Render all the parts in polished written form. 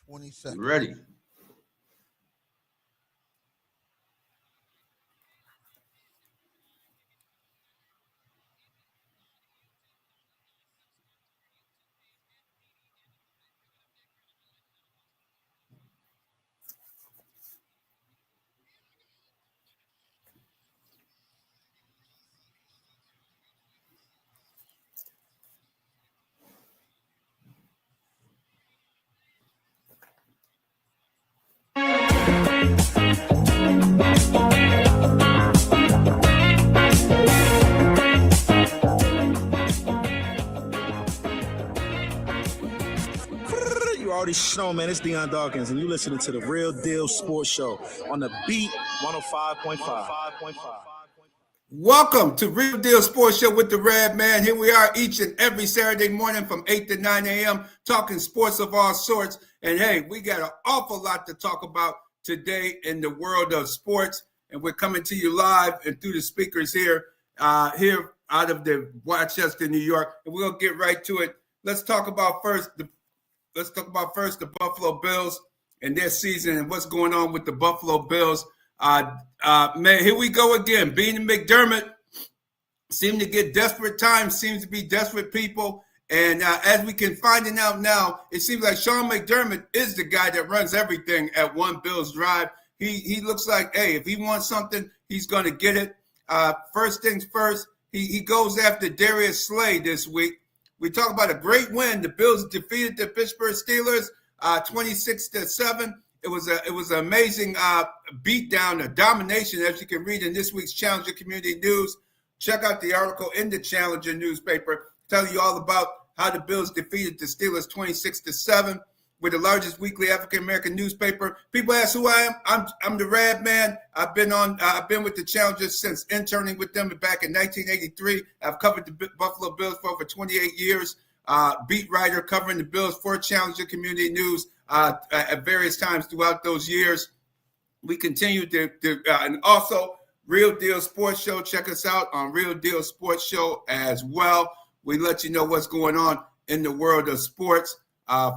20 seconds. Ready. You already know, man. It's Deion Dawkins, and you listening to the Real Deal Sports Show on the Beat 105.5. Welcome to Real Deal Sports Show with the Radman. Here we are each and every Saturday morning from 8 to 9 a.m. talking sports of all sorts. And hey, we got an awful lot to talk about today in the world of sports. And we're coming to you live and through the speakers here out of the Rochester, New York. And we're going to get right to it. Let's talk about first the Buffalo Bills and their season and what's going on with the Buffalo Bills. Man, here we go again. Bean and McDermott seem to get desperate times, seems to be desperate people. And as we can find it out now, it seems like Sean McDermott is the guy that runs everything at One Bills Drive. He looks like, hey, if he wants something, he's going to get it. First things first, he goes after Darius Slay this week. We talk about a great win. The Bills defeated the Pittsburgh Steelers 26-7. It was an amazing beatdown, a domination, as you can read in this week's Challenger Community News. Check out the article in the Challenger newspaper, telling you all about how the Bills defeated the Steelers 26-7. We're the largest weekly African-American newspaper. People ask who I am. I'm the Radman. I've been with the Challengers since interning with them back in 1983. I've covered the Buffalo Bills for over 28 years. Beat writer covering the Bills for Challenger Community News at various times throughout those years. We continue to and also Real Deal Sports Show. Check us out on Real Deal Sports Show as well. We let you know what's going on in the world of sports.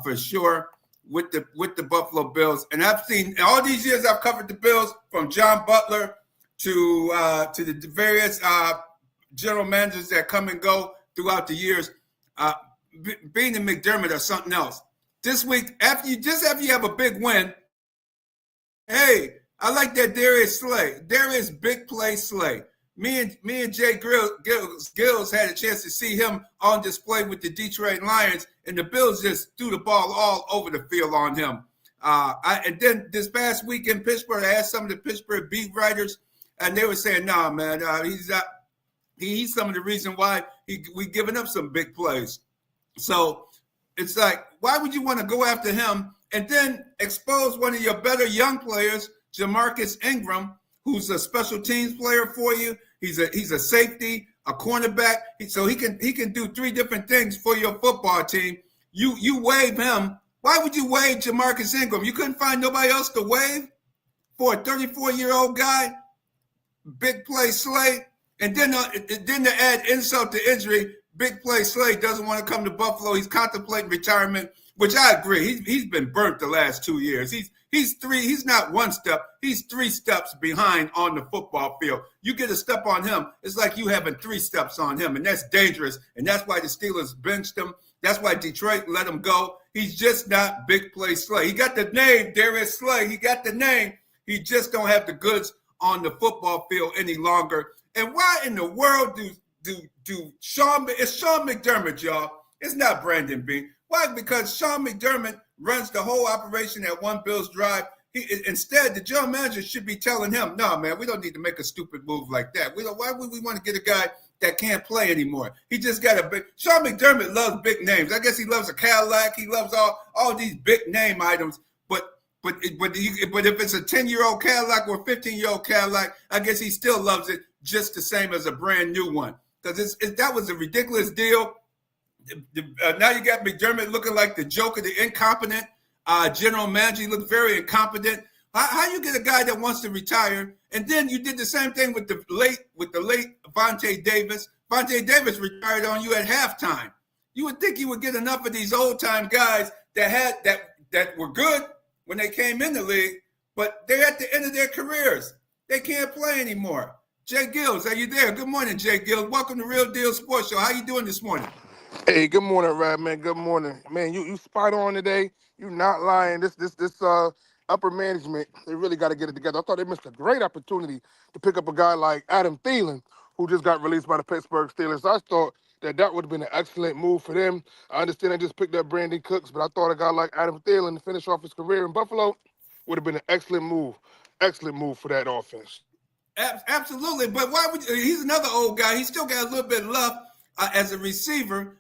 For sure, with the Buffalo Bills. And I've seen all these years I've covered the Bills, from John Butler to the various general managers that come and go throughout the years. Bean and McDermott are something else. This week, after you have a big win, hey, I like that Darius Slay. Darius big play Slay. Me and J-GILLZ had a chance to see him on display with the Detroit Lions, and the Bills just threw the ball all over the field on him. And then this past week in Pittsburgh, I asked some of the Pittsburgh beat writers, and they were saying, "Nah, man, he's some of the reason why we giving up some big plays." So it's like, why would you want to go after him and then expose one of your better young players, Jamarcus Ingram, who's a special teams player for you? He's a safety, a cornerback, so he can do three different things for your football team. You waive him. Why would you waive Jamarcus Ingram? You couldn't find nobody else to waive for a 34-year-old guy? Big play Slay. And then to add insult to injury, big play Slay doesn't want to come to Buffalo. He's contemplating retirement, which I agree. He's been burnt the last 2 years. He's not one step. He's 3 steps behind on the football field. You get a step on him, it's like you having 3 steps on him, and that's dangerous. And that's why the Steelers benched him. That's why Detroit let him go. He's just not big play Slay. He got the name, Darius Slay. He got the name. He just don't have the goods on the football field any longer. And why in the world it's Sean McDermott, y'all? It's not Brandon Bean. Why? Because Sean McDermott runs the whole operation at One Bills Drive. Instead, the general manager should be telling him, "No, man, we don't need to make a stupid move like that. Why would we want to get a guy that can't play anymore?" He just got a big. Sean McDermott loves big names. I guess he loves a Cadillac. He loves all these big name items. But if it's a 10-year-old Cadillac or a 15-year-old Cadillac, I guess he still loves it just the same as a brand new one. Because that was a ridiculous deal. Now you got McDermott looking like the Joker, the incompetent general manager. He looked very incompetent. How you get a guy that wants to retire? And then you did the same thing with the late Vontae Davis. Vontae Davis retired on you at halftime. You would think you would get enough of these old time guys that that were good when they came in the league, but they're at the end of their careers. They can't play anymore. J-GILLZ, are you there? Good morning, J-GILLZ. Welcome to Real Deal Sports Show. How you doing this morning? Hey, good morning, Radman. Good morning, man. You spot on today. You not lying. This upper management, they really got to get it together. I thought they missed a great opportunity to pick up a guy like Adam Thielen, who just got released by the Pittsburgh Steelers. I thought that would have been an excellent move for them. I understand they just picked up Brandon Cooks, but I thought a guy like Adam Thielen to finish off his career in Buffalo would have been an excellent move. Excellent move for that offense. Absolutely, but why would he's another old guy? He still got a little bit left as a receiver.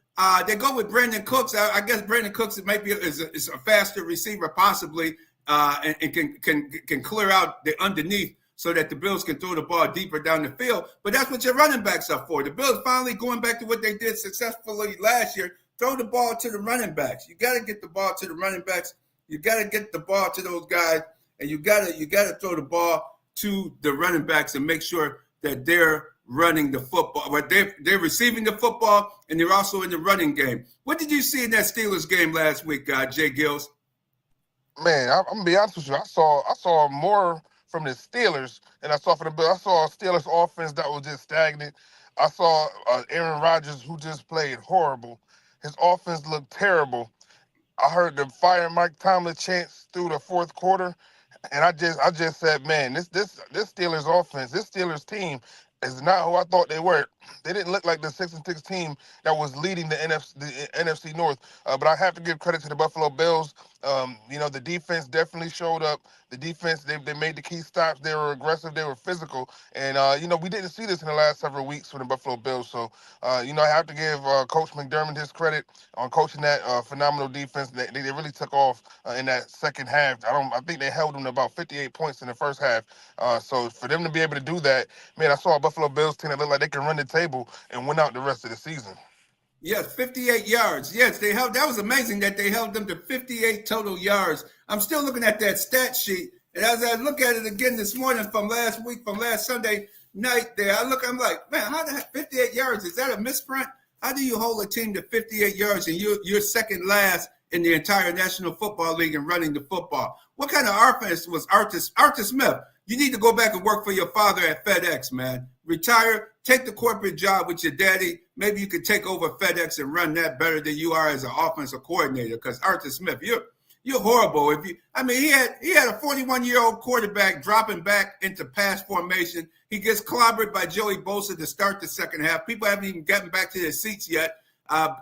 They go with Brandon Cooks. I guess Brandon Cooks is a faster receiver, possibly, and can clear out the underneath so that the Bills can throw the ball deeper down the field. But that's what your running backs are for. The Bills finally going back to what they did successfully last year: throw the ball to the running backs. You got to get the ball to the running backs. You got to get the ball to those guys, and you got to throw the ball to the running backs and make sure that they're running the football, but they're receiving the football, and they're also in the running game. What did you see in that Steelers game last week, J-GILLZ? Man, I'm gonna be honest with you. I saw more from the Steelers than I saw from the Bills. I saw a Steelers offense that was just stagnant. I saw Aaron Rodgers, who just played horrible. His offense looked terrible. I heard the fire Mike Tomlin chants through the fourth quarter, and I just said, man, this Steelers offense, this Steelers team is not who I thought they were. They didn't look like the 6-6 team that was leading the NFC North. But I have to give credit to the Buffalo Bills. The defense definitely showed up. The defense, they made the key stops. They were aggressive. They were physical. And, we didn't see this in the last several weeks for the Buffalo Bills. So, I have to give Coach McDermott his credit on coaching that phenomenal defense. They really took off in that second half. I think they held them to about 58 points in the first half. So for them to be able to do that, man, I saw a Buffalo Bills team that looked like they can run the table and win out the rest of the season. Yes, 58 yards. Yes, they held. That was amazing that they held them to 58 total yards. I'm still looking at that stat sheet, and as I look at it again this morning from last Sunday night, I'm like, man, how the heck 58 yards? Is that a misprint? How do you hold a team to 58 yards and you're second last in the entire National Football League and running the football? What kind of offense was Artis Smith? You need to go back and work for your father at FedEx, man. Retire, take the corporate job with your daddy. Maybe you could take over FedEx and run that better than you are as an offensive coordinator. Because Artis Smith, you're horrible. He had a 41-year-old quarterback dropping back into pass formation. He gets clobbered by Joey Bosa to start the second half. People haven't even gotten back to their seats yet.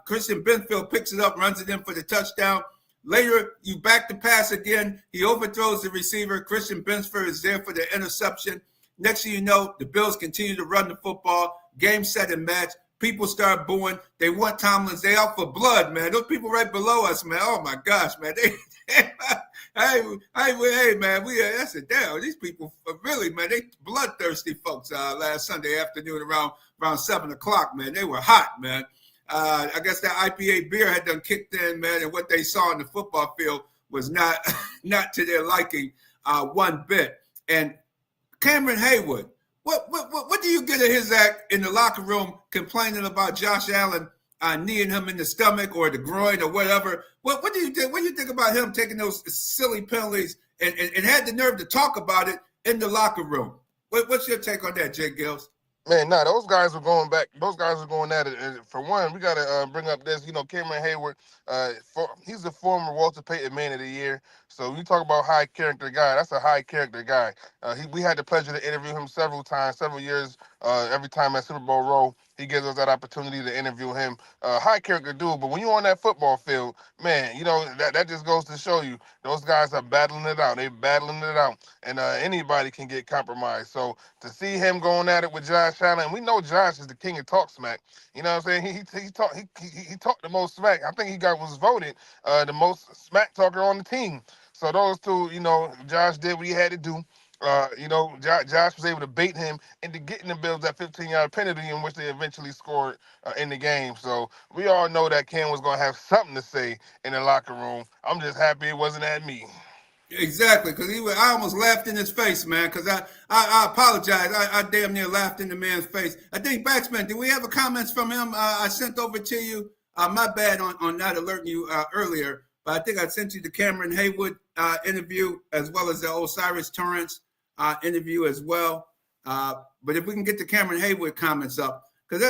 Christian Benfield picks it up, runs it in for the touchdown. Later, you back the pass again. He overthrows the receiver. Christian Benfield is there for the interception. Next thing you know, the Bills continue to run the football. Game, set, and match. People start booing. They want Tomlins. They out for blood, man. Those people right below us, man. Oh, my gosh, man. Hey, man. I said, damn, these people really, man, they bloodthirsty folks last Sunday afternoon around 7 o'clock, man. They were hot, man. I guess that IPA beer had done kicked in, man, and what they saw in the football field was not to their liking one bit. And Cameron Haywood, what do you get of his act in the locker room complaining about Josh Allen kneeing him in the stomach or the groin or whatever? What do you think? What do you think about him taking those silly penalties and had the nerve to talk about it in the locker room? What's your take on that, J-GILLZ? Man, no, those guys were going back. Those guys were going at it. And for one, we got to bring up this. Cameron Hayward, he's the former Walter Payton Man of the Year. So when you talk about high character guy, that's a high character guy. We had the pleasure to interview him several times, several years. Every time at Super Bowl Row, he gives us that opportunity to interview him. High character dude, but when you're on that football field, man, that just goes to show you those guys are battling it out. They're battling it out, and anybody can get compromised. So to see him going at it with Josh Allen, we know Josh is the king of talk smack. You know what I'm saying? He talked the most smack. I think was voted the most smack talker on the team. So those two, Josh did what he had to do. Josh was able to bait him into getting the Bills that 15-yard penalty in which they eventually scored in the game. So we all know that Cam was going to have something to say in the locker room. I'm just happy it wasn't at me. Exactly, because I almost laughed in his face, man, because I apologize. I damn near laughed in the man's face. I think, BacSpin, did we have a comments from him I sent over to you? My bad on not alerting you earlier. But I think I sent you the Cameron Haywood interview as well as the Osiris Torrance interview as well. But if we can get the Cameron Haywood comments up, because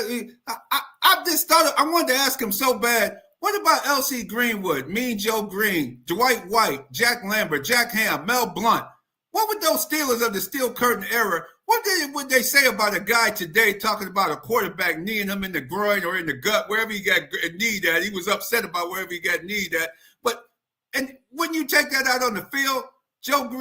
I just thought I wanted to ask him so bad. What about L.C. Greenwood, Mean Joe Green, Dwight White, Jack Lambert, Jack Ham, Mel Blount? What would those Steelers of the Steel Curtain era, would they say about a guy today talking about a quarterback kneeing him in the groin or in the gut, wherever he got kneed at? He was upset about wherever he got kneed at. And when you take that out on the field,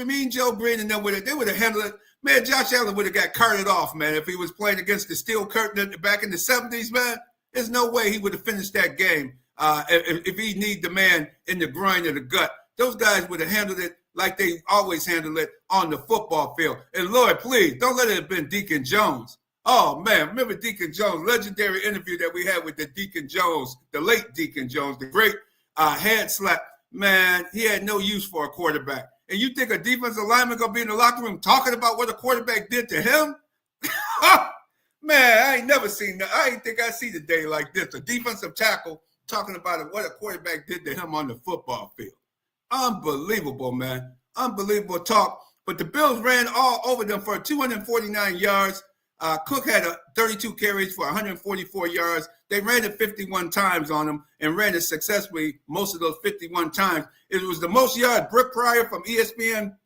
Mean Joe Green and them they would have handled it. Man, Josh Allen would have got carted off, man, if he was playing against the Steel Curtain back in the 70s, man. There's no way he would have finished that game if he kneed the man in the groin or the gut. Those guys would have handled it like they always handle it on the football field. And Lord, please, don't let it have been Deacon Jones. Oh, man, remember Deacon Jones, legendary interview that we had with the Deacon Jones, the late Deacon Jones, the great hand slap. Man, he had no use for a quarterback. And you think a defensive lineman going to be in the locker room talking about what a quarterback did to him? Man, I ain't never seen that. I ain't think I see the day like this. A defensive tackle talking about what a quarterback did to him on the football field. Unbelievable, man. Unbelievable talk. But the Bills ran all over them for 249 yards. Cook had 32 carries for 144 yards. They ran it 51 times on him and ran it successfully most of those 51 times. It was the most yards. Brooke Pryor from ESPN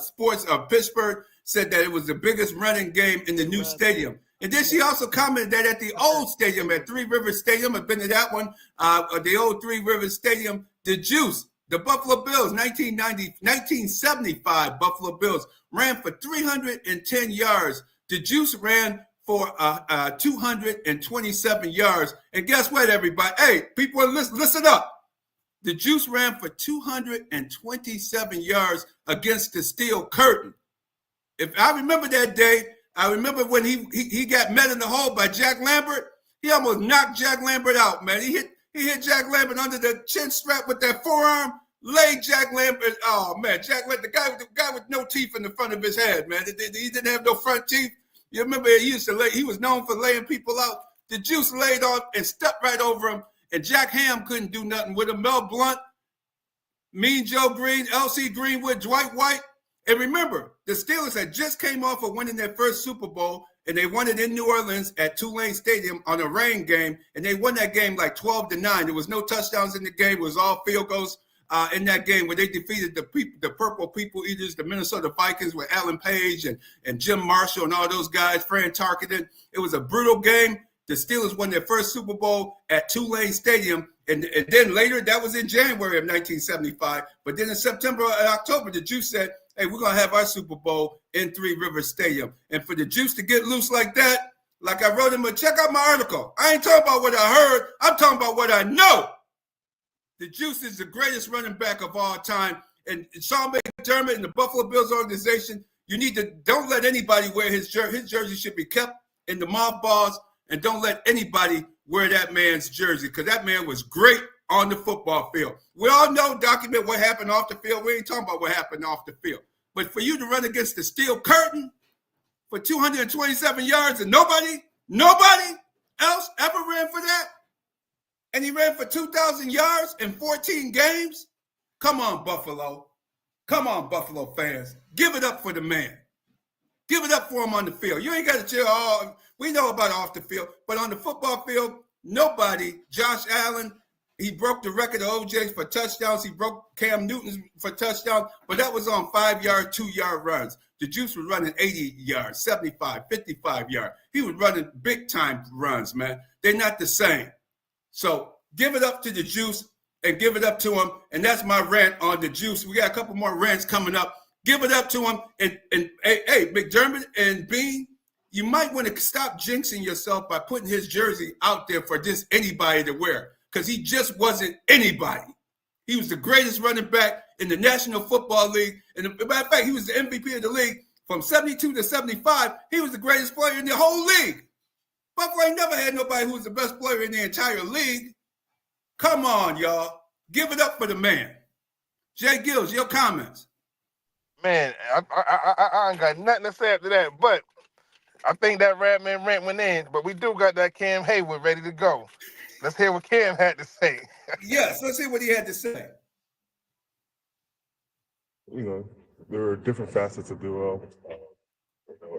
Sports of Pittsburgh said that it was the biggest running game in the new stadium. And then she also commented that at the old stadium, at Three Rivers Stadium, I've been to that one, the old Three Rivers Stadium, the Juice, the Buffalo Bills, 1975 Buffalo Bills, ran for 310 yards. The Juice ran for 227 yards. And guess what, everybody? Hey, people, listen up. The Juice ran for 227 yards against the Steel Curtain. If I remember that day, I remember when he got met in the hole by Jack Lambert. He almost knocked Jack Lambert out, man. He hit Jack Lambert under the chin strap with that forearm, laid Jack Lambert. Oh, man, the guy with no teeth in the front of his head, man. He didn't have no front teeth. You remember he was known for laying people out. The Juice laid on and stepped right over him, and Jack Ham couldn't do nothing with him. Mel Blount, Mean Joe Green, L.C. Greenwood, Dwight White. And remember, the Steelers had just came off of winning their first Super Bowl, and they won it in New Orleans at Tulane Stadium on a rain game, and they won that game like 12-9. There was no touchdowns in the game. It was all field goals in that game where they defeated the Purple People Eaters, the Minnesota Vikings with Alan Page and Jim Marshall and all those guys, Fran Tarkenton. It was a brutal game. The Steelers won their first Super Bowl at Tulane Stadium, and then later, that was in January of 1975. But then in September and October, the Juice said, hey, we're going to have our Super Bowl in Three Rivers Stadium. And for the Juice to get loose like that, like I wrote him, check out my article. I ain't talking about what I heard. I'm talking about what I know. The Juice is the greatest running back of all time. And Sean McDermott and the Buffalo Bills organization, don't let anybody wear his jersey. His jersey should be kept in the mothballs, and don't let anybody wear that man's jersey, because that man was great on the football field. We all know, document what happened off the field. We ain't talking about what happened off the field. But for you to run against the Steel Curtain for 227 yards and nobody else ever ran for that, and he ran for 2,000 yards in 14 games, come on, Buffalo. Come on, Buffalo fans. Give it up for the man. Give it up for him on the field. You ain't got to cheer. Oh, we know about off the field. But on the football field, nobody, Josh Allen, he broke the record of OJ's for touchdowns. He broke Cam Newton's for touchdowns, but that was on 5-yard, 2-yard runs. The Juice was running 80 yards, 75, 55 yards. He was running big-time runs, man. They're not the same. So give it up to the Juice and give it up to him, and that's my rant on the Juice. We got a couple more rants coming up. Give it up to him. And hey, McDermott and Bean, you might want to stop jinxing yourself by putting his jersey out there for just anybody to wear, because he just wasn't anybody. He was the greatest running back in the National Football League. And as a matter of fact, he was the MVP of the league from 72 to 75. He was the greatest player in the whole league. Buffalo ain't never had nobody who was the best player in the entire league. Come on, y'all. Give it up for the man. J-GILLZ, your comments. Man, I ain't got nothing to say after that, but I think that Radman rant went in, but we do got that Cam Haywood ready to go. Let's hear what Cam had to say. Yes, let's hear what he had to say. There are different facets of duo,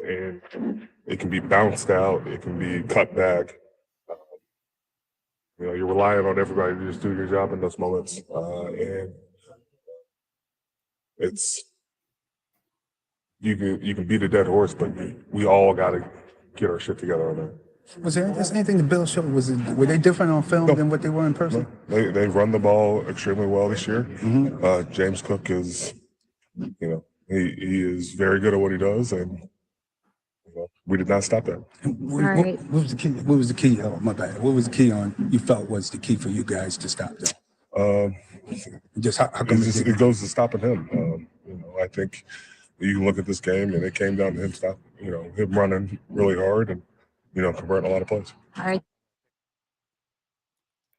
and it can be bounced out, it can be cut back. You're relying on everybody to just do your job in those moments, and it's you can beat a dead horse, but we all got to get our shit together on that. Was there anything the Bills showed? Were they different on film than what they were in person? No. They run the ball extremely well this year. Mm-hmm. James Cook is, he is very good at what he does, and we did not stop that. What was the key? What was the key? Oh, my bad. What was the key you felt was the key for you guys to stop that? Just how come it goes to stopping him. I think you can look at this game, and it came down to him running really hard and converting a lot of plays. All right.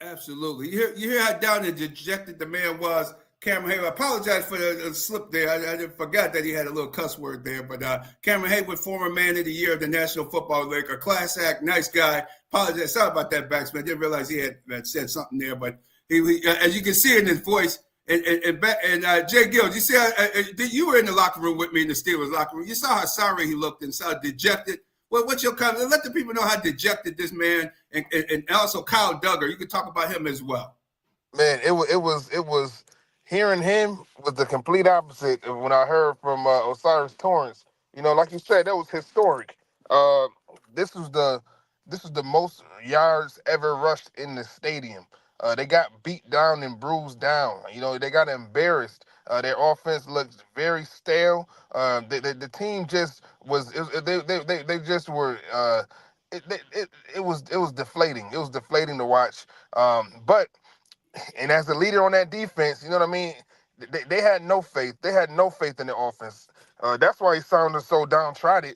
Absolutely. You hear how down and dejected the man was. Cameron Hayward, I apologize for the slip there. I forgot that he had a little cuss word there. But Cameron Hayward, former man of the year of the National Football League, a class act, nice guy. Apologize. Sorry about that, BacSpin. I didn't realize he had said something there. But he as you can see in his voice, and J-GILLZ, you see, you were in the locker room with me in the Steelers locker room. You saw how sorry he looked and how dejected. Well, what's your comment? Let the people know how dejected this man and also Kyle Duggar. You can talk about him as well. Man, it was hearing him was the complete opposite of when I heard from Osiris Torrance. Like you said, that was historic. This was the most yards ever rushed in the stadium. They got beat down and bruised down. They got embarrassed. Their offense looked very stale. The team just was. They just were. It was deflating. It was deflating to watch. And as the leader on that defense, you know what I mean? They had no faith. They had no faith in the offense. That's why he sounded so downtrodden,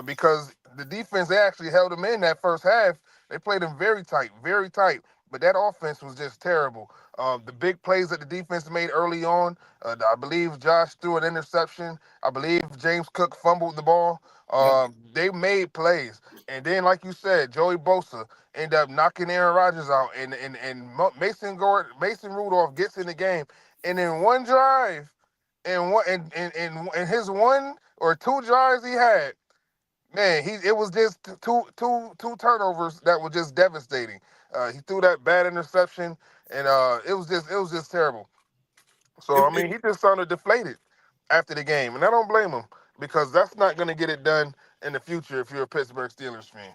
because the defense, they actually held him in that first half. They played him very tight, very tight. But that offense was just terrible. The big plays that the defense made early on, I believe Josh threw an interception. I believe James Cook fumbled the ball. They made plays. And then, like you said, Joey Bosa ended up knocking Aaron Rodgers out. And Mason Rudolph gets in the game. And in one drive, and his one or two drives he had, man, it was just two turnovers that were just devastating. He threw that bad interception, and it was just terrible. So he just sounded deflated after the game, and I don't blame him, because that's not going to get it done in the future if you're a Pittsburgh Steelers fan.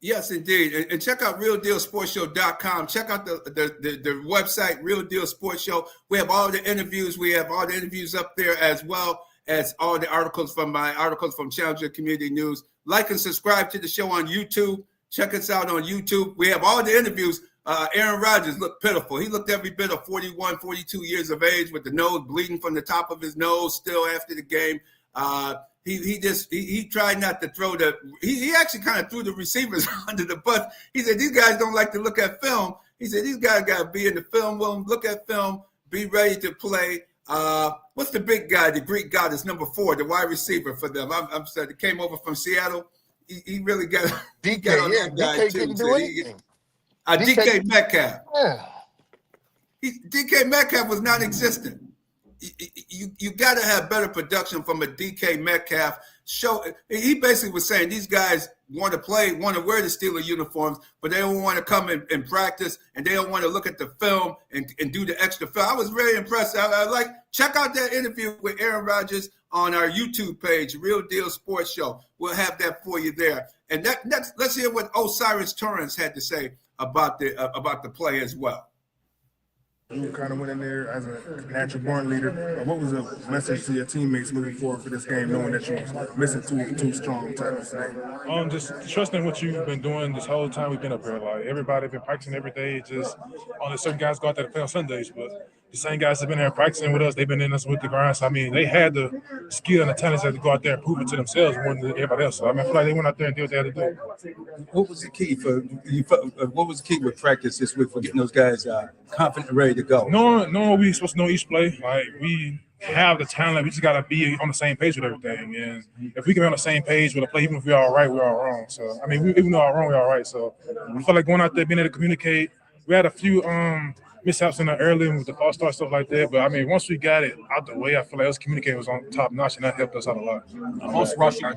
Yes, indeed. And check out RealDealSportsShow.com. Check out the website, Real Deal Sports Show. We have all the interviews. We have all the interviews up there, as well as all the articles from Challenger Community News. Like and subscribe to the show on YouTube. Check us out on YouTube. We have all the interviews. Aaron Rodgers looked pitiful. He looked every bit of 41, 42 years of age, with the nose bleeding from the top of his nose still after the game. He tried not to throw he actually kind of threw the receivers under the bus. He said, these guys don't like to look at film. He said, these guys got to be in the film room, look at film, be ready to play. What's the big guy, the Greek guy that's number 4, the wide receiver for them? I'm sorry, he came over from Seattle. He really got DK, got on that guy DK too. couldn't do anything. DK Metcalf. Yeah. DK Metcalf was non-existent. You got to have better production from a DK Metcalf. He basically was saying these guys want to wear the Steeler uniforms, but they don't want to come and practice, and they don't want to look at the film and do the extra film. I was very impressed. Check out that interview with Aaron Rodgers on our YouTube page, Real Deal Sports Show. We'll have that for you there. And next, let's hear what Osiris Torrance had to say about the play as well. You kind of went in there as a natural born leader. What was the message to your teammates moving forward for this game, knowing that you're missing two strong tackles today? Just trusting what you've been doing this whole time we've been up here. Like, everybody been practicing every day. Just only certain guys go out there to play on Sundays, but the same guys have been there practicing with us. They've been in us with the grind. So, they had the skill and the talents to go out there and prove it to themselves more than everybody else. So, I feel like they went out there and did what they had to do. What was the key what was the key with practice this week for getting those guys confident and ready to go? No, we supposed to know each play. Like, we have the talent. We just got to be on the same page with everything. And if we can be on the same page with a play, even if we're all right, we're all wrong. So, even though we're wrong, we're all right. So, I feel like going out there, being able to communicate, we had a few mishaps in the early with the false start, stuff like that. But I mean, once we got it out the way, I feel like us communicating was on top notch, and that helped us out a lot. Most rushing. I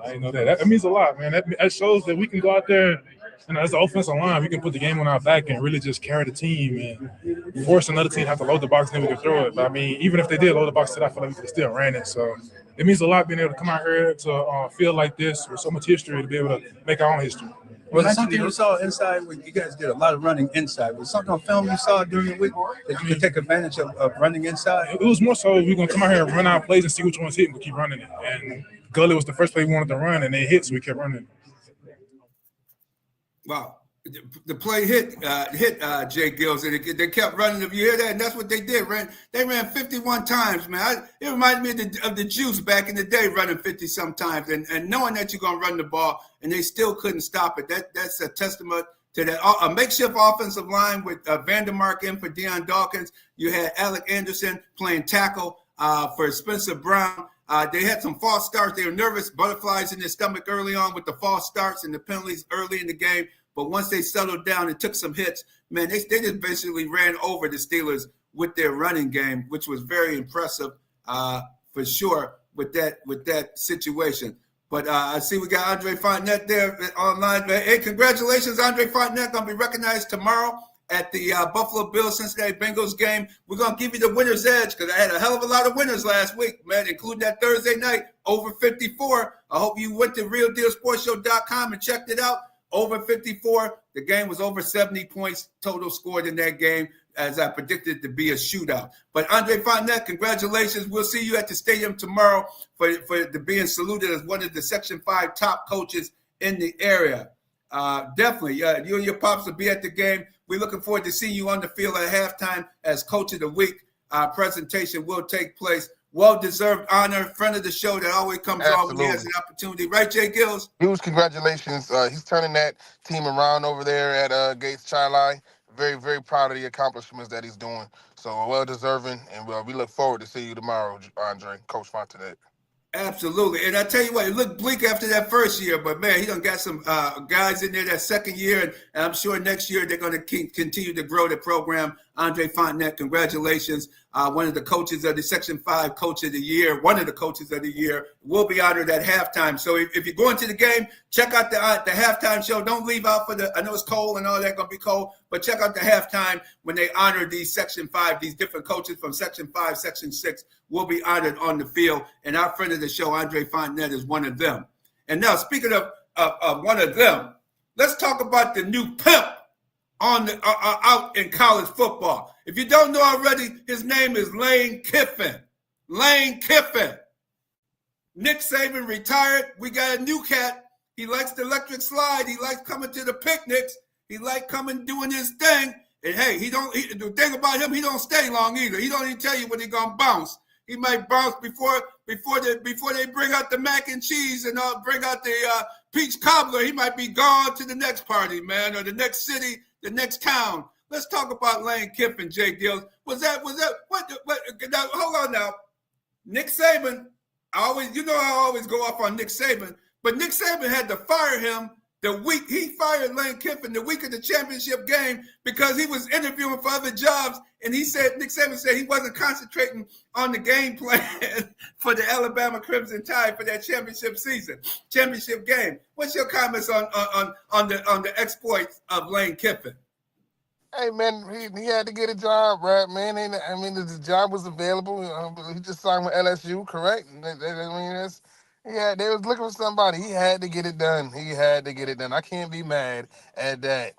didn't know that. That means a lot, man. That shows that we can go out there, and as the offensive line, we can put the game on our back and really just carry the team and force another team to have to load the box, and then we can throw it. But I mean, even if they did load the box today, I feel like we could still ran it. So it means a lot being able to come out here to a field like this with so much history to be able to make our own history. Was it something you saw inside when you guys did a lot of running inside? Was it something on film you saw during the week that you could take advantage of running inside? It was more so we're going to come out here and run our plays and see which one's hitting. We keep running it. And Gully was the first play we wanted to run, and they hit, so we kept running. Wow. The play hit J-GILLZ, and they kept running. If you hear that, and that's what they did. They ran 51 times, man. It reminded me of the Juice back in the day, running 50 sometimes, and knowing that you're gonna run the ball, and they still couldn't stop it. That's a testament to that. A makeshift offensive line with Vandermark in for Deion Dawkins. You had Alec Anderson playing tackle for Spencer Brown. They had some false starts. They were nervous, butterflies in their stomach early on with the false starts and the penalties early in the game. But once they settled down and took some hits, man, they just basically ran over the Steelers with their running game, which was very impressive for sure with that situation. But I see we got Andre Fontenette there online. Hey, congratulations, Andre Fontenette. Going to be recognized tomorrow at the Buffalo Bills Cincinnati Bengals game. We're going to give you the winner's edge because I had a hell of a lot of winners last week, man, including that Thursday night, over 54. I hope you went to RealDealSportsShow.com and checked it out. Over 54. The game was over 70 points total scored in that game, as I predicted to be a shootout. But Andre Fontenette, congratulations. We'll see you at the stadium tomorrow for being saluted as one of the Section 5 top coaches in the area. Definitely, you and your pops will be at the game. We're looking forward to seeing you on the field at halftime as Coach of the Week. Presentation will take place. Well-deserved honor, friend of the show that always comes on when he has an opportunity. Right, J-GILLZ? Huge congratulations. He's turning that team around over there at Gates Chili. Very, very proud of the accomplishments that he's doing. So well-deserving, and we look forward to seeing you tomorrow, Andre, Coach Fontenette. Absolutely. And I tell you what, it looked bleak after that first year, but, man, he done got some guys in there that second year, and I'm sure next year they're going to continue to grow the program. Andre Fontenette, congratulations. One of the coaches of the Section 5 Coach of the Year, one of the coaches of the year, will be honored at halftime. So if you're going to the game, check out the halftime show. Don't leave out I know it's cold and all that, going to be cold, but check out the halftime when they honor these Section 5, these different coaches from Section 5, Section 6 will be honored on the field. And our friend of the show, Andre Fontenette, is one of them. And now, speaking of one of them, let's talk about the new Pimp out in college football. If you don't know already, his name is Lane Kiffin. Lane Kiffin. Nick Saban retired. We got a new cat. He likes the electric slide. He likes coming to the picnics. He likes coming doing his thing. And hey, the thing about him, he don't stay long either. He don't even tell you when he's gonna bounce. He might bounce before they bring out the mac and cheese and bring out the peach cobbler. He might be gone to the next party, man, or the next city, the next town. Let's talk about Lane Kiffin, J-GILLZ. What? Now, hold on now. Nick Saban, I always go off on Nick Saban, but Nick Saban had to fire him he fired Lane Kiffin the week of the championship game because he was interviewing for other jobs, and Nick Saban said he wasn't concentrating on the game plan for the Alabama Crimson Tide for that championship game. What's your comments on the exploits of Lane Kiffin? Hey, man, he had to get a job, right, man? I mean, the job was available. He just signed with LSU, correct? They was looking for somebody. He had to get it done. I can't be mad at that.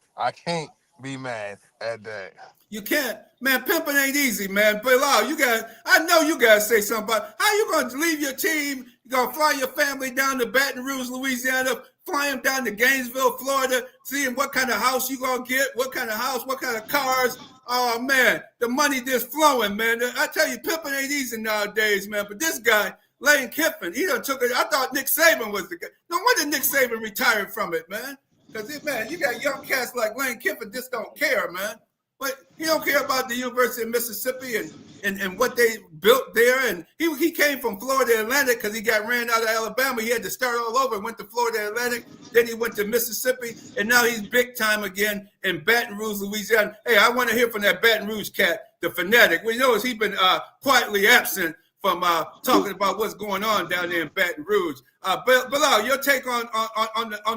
You can't. Man, pimping ain't easy, man. But I know you guys say something about how you going to leave your team. You're going to fly your family down to Baton Rouge, Louisiana, fly them down to Gainesville, Florida, seeing what kind of house you going to get, what kind of house, what kind of cars. Oh, man, the money just flowing, man. I tell you, pimping ain't easy nowadays, man. But this guy, Lane Kiffin, he done took it. I thought Nick Saban was the guy. No wonder Nick Saban retired from it, man. Because, man, you got young cats like Lane Kiffin just don't care, man. But he don't care about the University of Mississippi and what they built there. And he came from Florida Atlantic because he got ran out of Alabama. He had to start all over. Went to Florida Atlantic. Then he went to Mississippi. And now he's big time again in Baton Rouge, Louisiana. Hey, I want to hear from that Baton Rouge cat, the Fanatic. We know he's been quietly absent from talking about what's going on down there in Baton Rouge. Bilal, your take on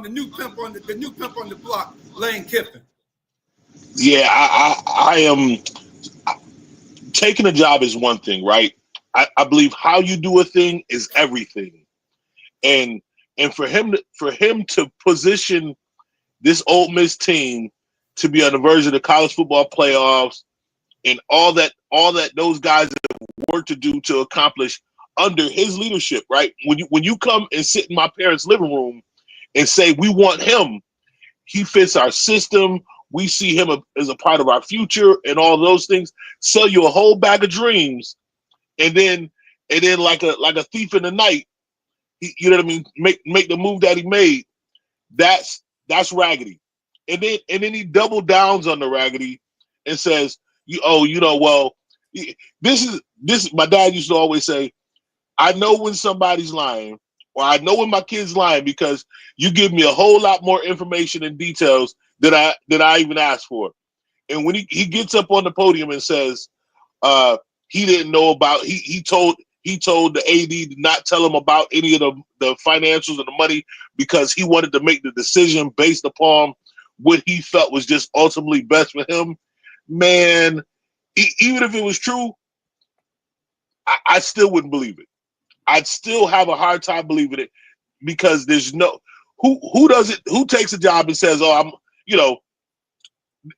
the new pimp on the new pimp on the block, Lane Kiffin. Yeah, I am taking a job is one thing, right? I believe how you do a thing is everything, and for him to position this Ole Miss team to be on the verge of the college football playoffs and all that those guys have work to do to accomplish under his leadership, right? When you come and sit in my parents' living room and say we want him, he fits our system. We see him as a part of our future and all those things. Sell you a whole bag of dreams, and then like a thief in the night, you know what I mean? Make the move that he made. That's raggedy. And then he double downs on the raggedy and says, this. My dad used to always say, I know when somebody's lying, or I know when my kid's lying because you give me a whole lot more information and details that I even asked for. And when he gets up on the podium and says he didn't know about, he told the AD to not tell him about any of the financials and the money because he wanted to make the decision based upon what he felt was just ultimately best for him. Man, even if it was true, I still wouldn't believe it. I'd still have a hard time believing it because there's no who takes a job and says, oh, I'm,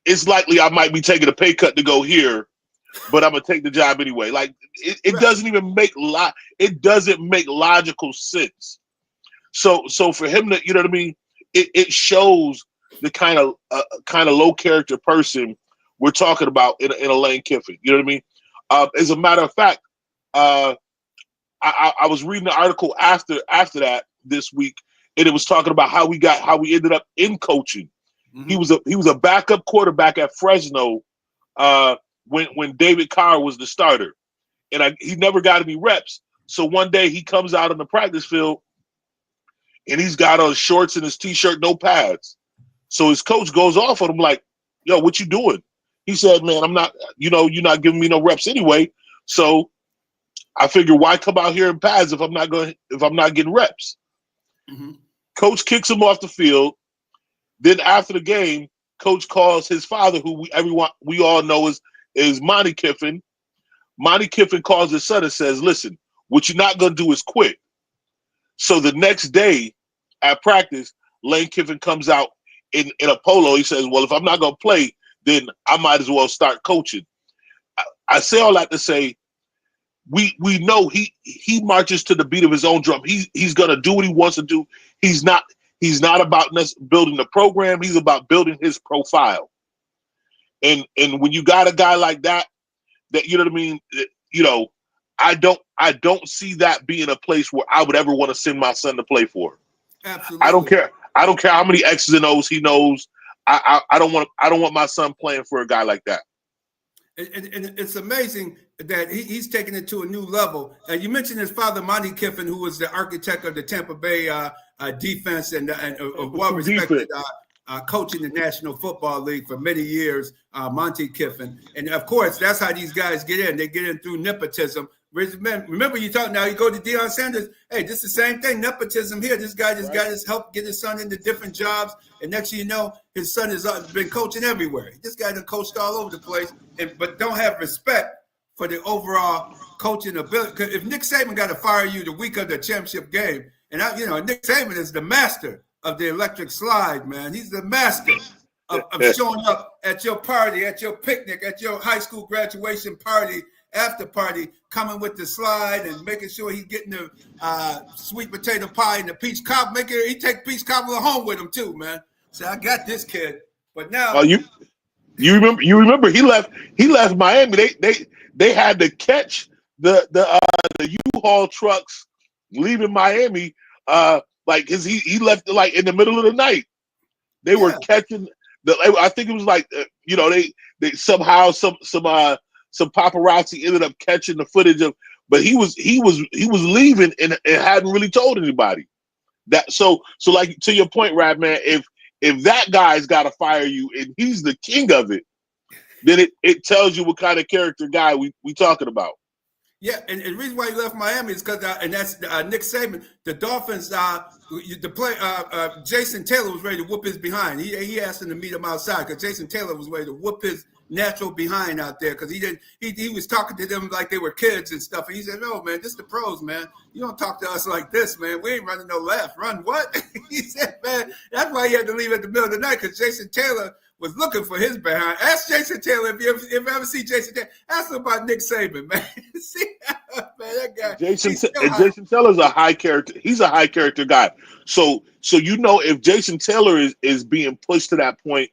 it's likely I might be taking a pay cut to go here, but I'm gonna take the job anyway. Like it doesn't even make logical sense. So for him to, you know what I mean, it shows the kind of low character person we're talking about in a Lane Kiffin. You know what I mean? As a matter of fact, I was reading an article after that this week, and it was talking about how we ended up in coaching. Mm-hmm. He was a backup quarterback at Fresno when David Carr was the starter, and he never got any reps. So one day he comes out on the practice field, and he's got on shorts and his t-shirt, no pads. So his coach goes off on him like, "Yo, what you doing?" He said, "Man, I'm not. You're not giving me no reps anyway. So I figure why come out here in pads if I'm not getting reps." Mm-hmm. Coach kicks him off the field. Then after the game, coach calls his father, who we all know is Monty Kiffin. Monty Kiffin calls his son and says, "Listen, what you're not gonna do is quit." So the next day at practice, Lane Kiffin comes out in a polo. He says, "Well, if I'm not gonna play, then I might as well start coaching." I say all that to say, we know he marches to the beat of his own drum. He's gonna do what he wants to do. He's not about building the program. He's about building his profile. And when you got a guy like that, you know what I mean. I don't see that being a place where I would ever want to send my son to play for. Absolutely. I don't care how many X's and O's he knows. I don't want my son playing for a guy like that. And it's amazing that he's taking it to a new level. You mentioned his father, Monty Kiffin, who was the architect of the Tampa Bay defense and a well-respected coach in the National Football League for many years, Monty Kiffin. And, of course, that's how these guys get in. They get in through nepotism. Remember, you talk now, you go to Deion Sanders. Hey, this is the same thing, nepotism here. This guy just got his help get his son into different jobs. And next thing you know, his son has been coaching everywhere. This guy done coached all over the place, but don't have respect for the overall coaching ability. Because if Nick Saban got to fire you the week of the championship game, and Nick Saban is the master of the electric slide, man. He's the master of showing up at your party, at your picnic, at your high school graduation party, after party, coming with the slide and making sure he's getting the sweet potato pie and the peach cobbler. He take peach cobbler home with him too, man. So I got this kid. But now, you remember he left Miami. They had to catch the U-Haul trucks leaving Miami. Because he left like in the middle of the night. They were catching I think it was like they somehow some paparazzi ended up catching the footage of, but he was leaving and hadn't really told anybody that. So like to your point, Radman, if that guy's got to fire you and he's the king of it, then it tells you what kind of character guy we talking about. Yeah, and the reason why he left Miami is because, and that's Nick Saban. The Dolphins, Jason Taylor was ready to whoop his behind. He asked him to meet him outside because Jason Taylor was ready to whoop his natural behind out there because he was talking to them like they were kids and stuff. And he said, "No, man, this is the pros, man. You don't talk to us like this, man. We ain't running no left. Run what?" He said, "Man, that's why he had to leave at the middle of the night because Jason Taylor was looking for his behind." Ask Jason Taylor if you ever see Jason Taylor. Ask him about Nick Saban, man. See, man, that guy. Jason Taylor's a high character. He's a high character guy. So if Jason Taylor is being pushed to that point,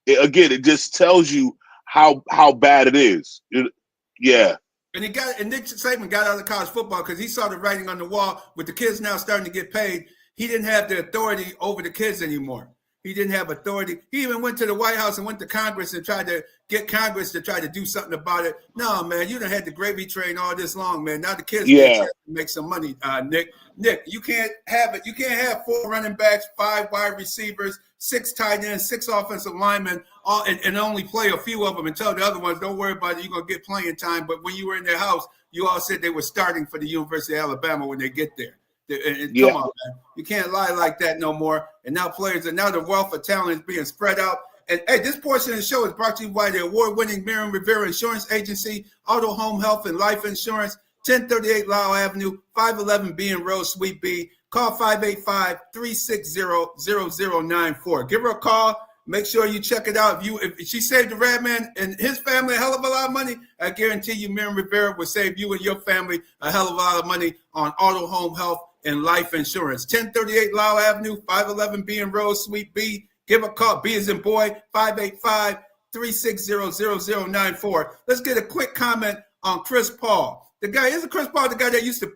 it just tells you how bad it is. Yeah. And Nick Saban got out of college football because he saw the writing on the wall with the kids now starting to get paid. He didn't have the authority over the kids anymore. He didn't have authority. He even went to the White House and went to Congress and tried to get Congress to try to do something about it. No, man, you done had the gravy train all this long, man. Now the kids can make some money, Nick. Nick, you can't have it. You can't have 4 running backs, 5 wide receivers, 6 tight ends, 6 offensive linemen, and only play a few of them and tell the other ones, don't worry about it, you're going to get playing time. But when you were in their house, you all said they were starting for the University of Alabama when they get there. Come on, man. You can't lie like that no more. And now the wealth of talent is being spread out. And hey, this portion of the show is brought to you by the award-winning Miriam Rivera Insurance Agency, Auto, Home, Health, and Life Insurance, 1038 Lyle Avenue, 511 B in Road, Suite B. Call 585-360-0094. Give her a call. Make sure you check it out. If she saved the Radman and his family a hell of a lot of money, I guarantee you Miriam Rivera will save you and your family a hell of a lot of money on Auto, Home, Health, and Life Insurance. 1038 Lyle Avenue, 511 B in Road, Suite B. Give a call. B as in boy, 585-360-0094. Let's get a quick comment on Chris Paul. Isn't Chris Paul the guy that used to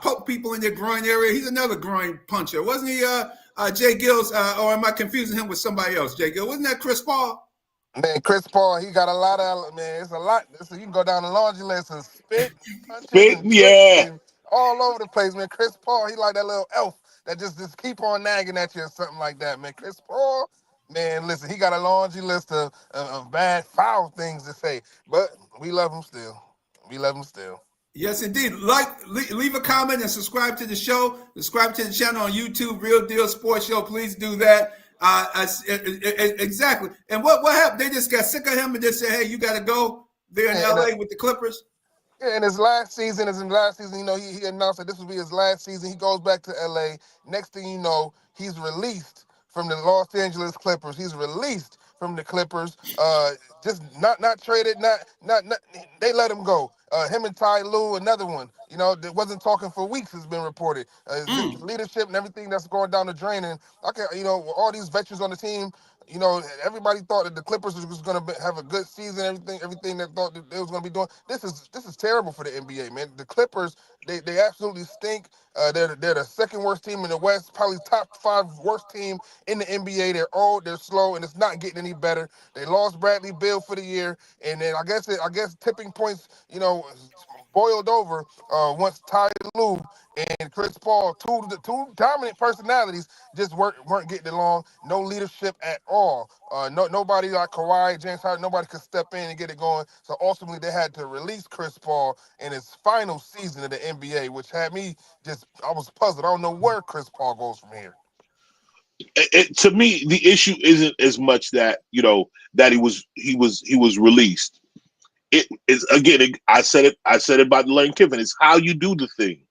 poke people in their groin area? He's another groin puncher. Wasn't he J-GILLZ, or am I confusing him with somebody else? J-GILLZ, wasn't that Chris Paul? Man, Chris Paul, he got a lot of, man, it's a lot. So you can go down the laundry list and spit, and all over the place, man. Chris Paul, he like that little elf that just keep on nagging at you or something like that, man. Chris Paul, man, listen, he got a laundry list of bad, foul things to say, but we love him still. Yes, indeed. Leave a comment and subscribe to the show. Subscribe to the channel on YouTube, Real Deal Sports Show. Please do that. Exactly. And what happened? They just got sick of him and just said, "Hey, you got to go there in LA with the Clippers." Yeah, in his last season, he announced that this will be his last season. He goes back to LA. Next thing you know, he's released from the Los Angeles Clippers. He's released from the Clippers. Just not traded. They let him go. Him and Ty Lue, another one. That wasn't talking for weeks. Has been reported. His leadership and everything that's going down the drain. And all these veterans on the team. Everybody thought that the Clippers was going to have a good season. Everything that thought that they was going to be doing. This is terrible for the NBA, man. The Clippers, they absolutely stink. They're the second worst team in the West, probably top 5 worst team in the NBA. They're old, they're slow, and it's not getting any better. They lost Bradley Beal for the year, and then I guess tipping points, boiled over once Ty Lue and Chris Paul, two dominant personalities, just weren't getting along. No leadership at all. Nobody like Kawhi, James Harden, nobody could step in and get it going. So ultimately, they had to release Chris Paul in his final season of the NBA, which had me I was puzzled. I don't know where Chris Paul goes from here. To me, the issue isn't as much that that he was released. It is, again, I said it about Lane Kiffin. It's how you do the thing.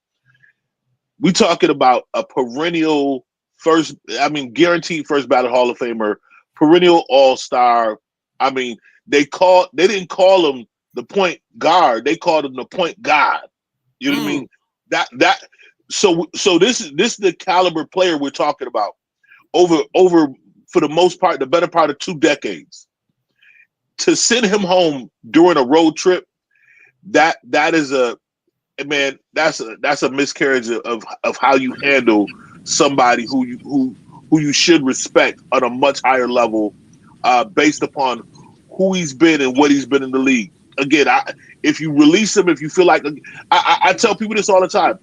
We talking about a perennial guaranteed first ballot Hall of Famer, perennial All-Star. They didn't call him the point guard. They called him the point god. You know what I mean? So this is the caliber player we're talking about over for the most part, the better part of 2 decades. To send him home during a road trip, that's a miscarriage of how you handle somebody who you should respect on a much higher level based upon who he's been and what he's been in the league. Again, if you release him, if you feel like I tell people this all the time,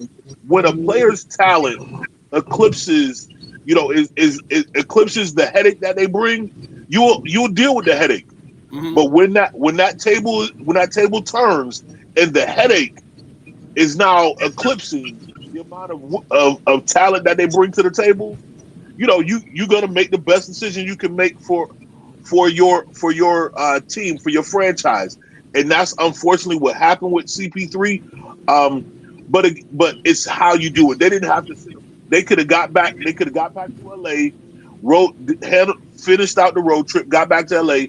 when a player's talent eclipses, is eclipses the headache that they bring, you'll deal with the headache. Mm-hmm. But when that table turns and the headache is now eclipsing the amount of talent that they bring to the table, you're gonna make the best decision you can make for your team, for your franchise. And that's unfortunately what happened with CP3. But it's how you do it. They didn't have to. They could have got back. They could have got back to LA, finished out the road trip, got back to LA,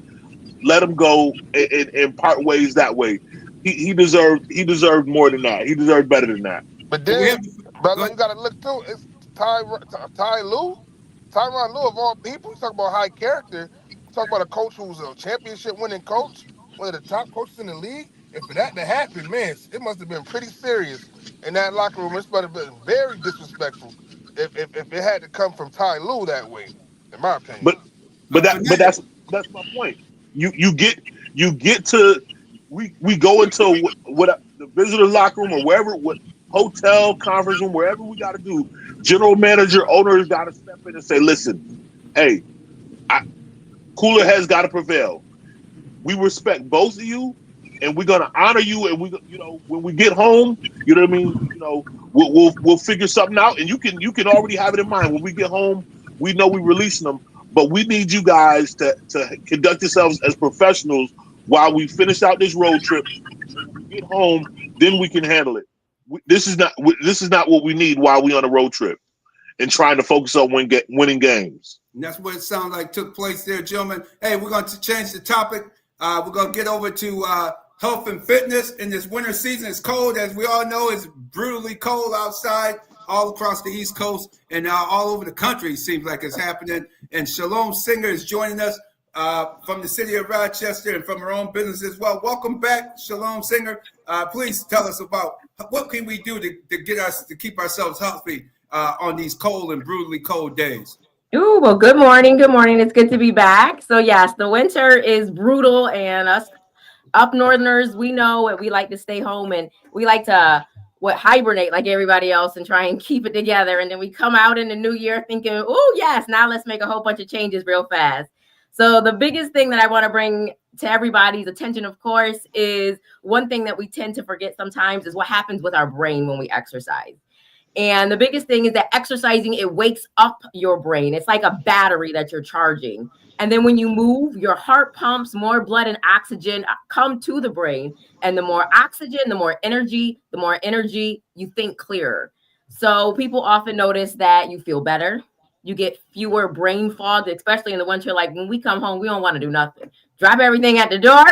let him go, and part ways that way. He deserved more than that. He deserved better than that. But then, brother, you got to look too. It's Tyronn Lue of all people. You talk about high character. You talk about a coach who's a championship winning coach, one of the top coaches in the league. And for that to happen, man, it must have been pretty serious in that locker room. It must have been very disrespectful if it had to come from Ty Lue that way, in my opinion. But that's my point. You get to we go into what the visitor locker room or wherever, what hotel, conference room, wherever we got to do. General manager, owners got to step in and say, listen, hey, cooler heads got to prevail. We respect both of you, and we're gonna honor you. And when we get home, you know what I mean. We'll figure something out, and you can already have it in mind. When we get home, we know we're releasing them, but we need you guys to conduct yourselves as professionals while we finish out this road trip. When we get home, then we can handle it. This is not what we need while we on a road trip and trying to focus on winning games. And that's what it sounds like took place there, gentlemen. Hey, we're going to change the topic. We're going to get over to health and fitness. In this winter season, it's cold. As we all know, it's brutally cold outside all across the East Coast and now all over the country. It seems like it's happening. And Shalom Singer is joining us from the city of Rochester and from her own business as well. Welcome back, Shalom Singer. Please tell us about what can we do to get us to keep ourselves healthy on these cold and brutally cold days. Ooh, well, good morning. Good morning. It's good to be back. So yes, the winter is brutal, and us up northerners, we know and we like to stay home and we like to hibernate like everybody else and try and keep it together. And then we come out in the new year thinking, oh yes, now let's make a whole bunch of changes real fast. So the biggest thing that I want to bring to everybody's attention, of course, is one thing that we tend to forget sometimes is what happens with our brain when we exercise. And the biggest thing is that exercising, it wakes up your brain. It's like a battery that you're charging. And then when you move, your heart pumps, more blood and oxygen come to the brain. And the more oxygen, the more energy, you think clearer. So people often notice that you feel better. You get fewer brain fog, especially in the winter. Like when we come home, we don't want to do nothing. Drop everything at the door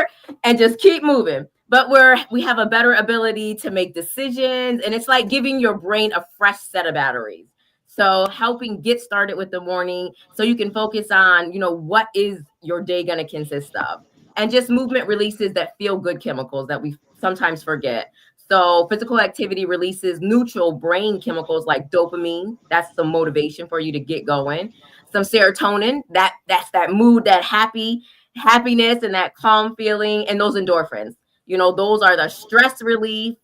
and just keep moving. But we have a better ability to make decisions. And it's like giving your brain a fresh set of batteries. So helping get started with the morning so you can focus on, what is your day going to consist of? And just movement releases that feel good chemicals that we sometimes forget. So physical activity releases neutral brain chemicals like dopamine. That's the motivation for you to get going. Some serotonin, that's that mood, that happiness and that calm feeling, and those endorphins. Those are the stress relief.